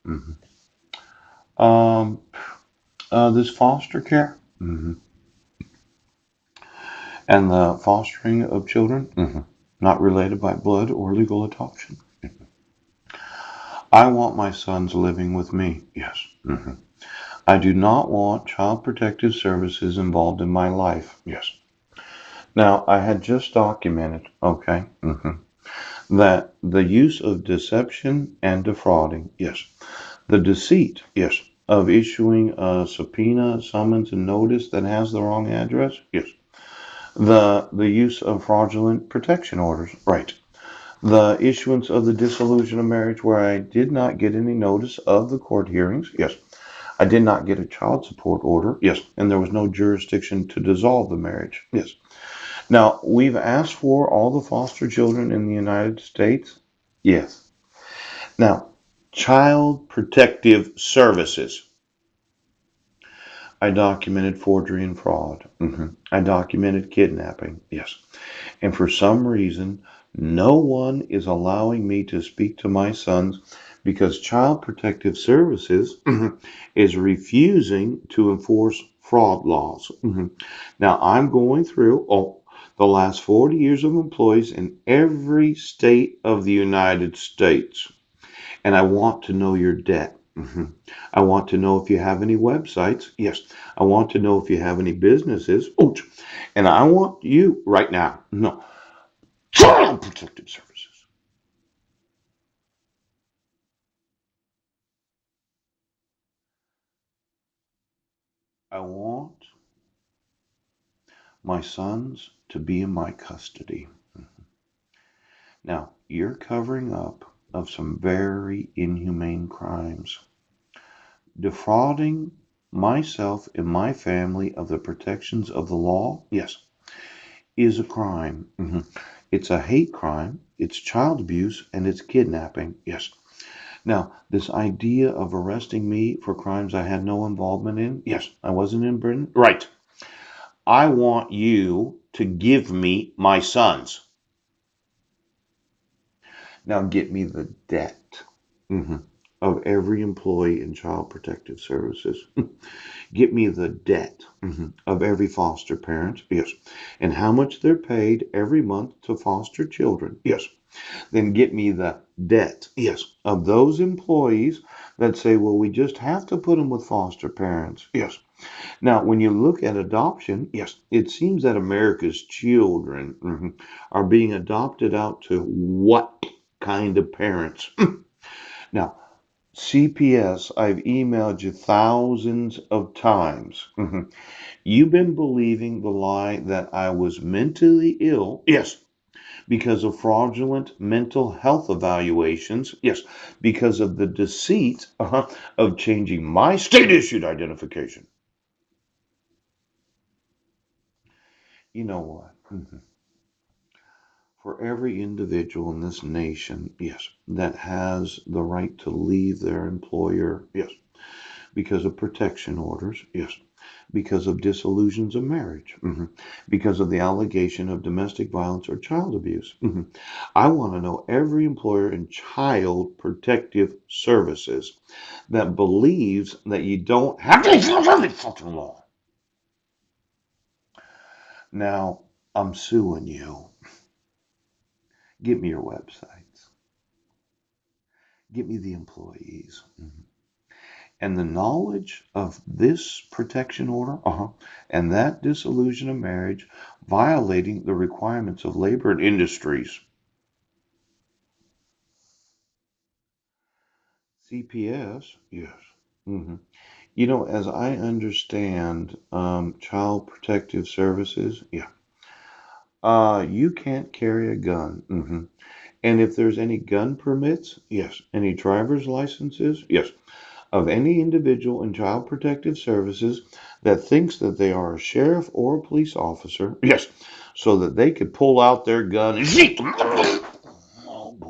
Hmm. Um, this foster care, and the fostering of children, not related by blood or legal adoption. I want my sons living with me. Yes. I do not want child protective services involved in my life. Yes. Now, I had just documented, okay, that the use of deception and defrauding, yes, the deceit, yes, of issuing a subpoena, summons, and notice that has the wrong address, yes, the use of fraudulent protection orders, right, the issuance of the dissolution of marriage where I did not get any notice of the court hearings, yes, I did not get a child support order, yes, and there was no jurisdiction to dissolve the marriage, yes. Now, we've asked for all the foster children in the United States, yes. Now, child protective services. I documented forgery and fraud. I documented kidnapping. Yes. And for some reason, no one is allowing me to speak to my sons because Child Protective Services is refusing to enforce fraud laws. Now, I'm going through the last 40 years of employees in every state of the United States, and I want to know your debt. I want to know if you have any websites. Yes. I want to know if you have any businesses. Ouch. And I want you right now. No. Child Protective Services. I want my sons to be in my custody. Now, you're covering up of some very inhumane crimes. Defrauding myself and my family of the protections of the law, yes, is a crime. It's a hate crime, it's child abuse, and it's kidnapping, yes. Now, this idea of arresting me for crimes I had no involvement in, yes, I wasn't in Britain. Right. I want you to give me my sons. Now, get me the debt mhm, of every employee in Child Protective Services. Get me the debt of every foster parent. Yes. And how much they're paid every month to foster children. Yes. Then get me the debt. Yes. Of those employees that say, well, we just have to put them with foster parents. Yes. Now, when you look at adoption, yes, it seems that America's children are being adopted out to what kind of parents? Now, CPS, I've emailed you thousands of times. You've been believing the lie that I was mentally ill. Yes. Because of fraudulent mental health evaluations. Yes. Because of the deceit of changing my state issued identification. You know what? For every individual in this nation, yes, that has the right to leave their employer, yes, because of protection orders, yes, because of dissolutions of marriage, because of the allegation of domestic violence or child abuse. I want to know every employer in child protective services that believes that you don't have to follow the fucking law. Now, I'm suing you. Give me your websites. Give me the employees. And the knowledge of this protection order and that dissolution of marriage violating the requirements of labor and industries. CPS, yes. hmm You know, as I understand child protective services, yeah, you can't carry a gun. And if there's any gun permits, yes. Any driver's licenses, yes. Of any individual in Child Protective Services that thinks that they are a sheriff or a police officer, yes, so that they could pull out their gun and shoot them.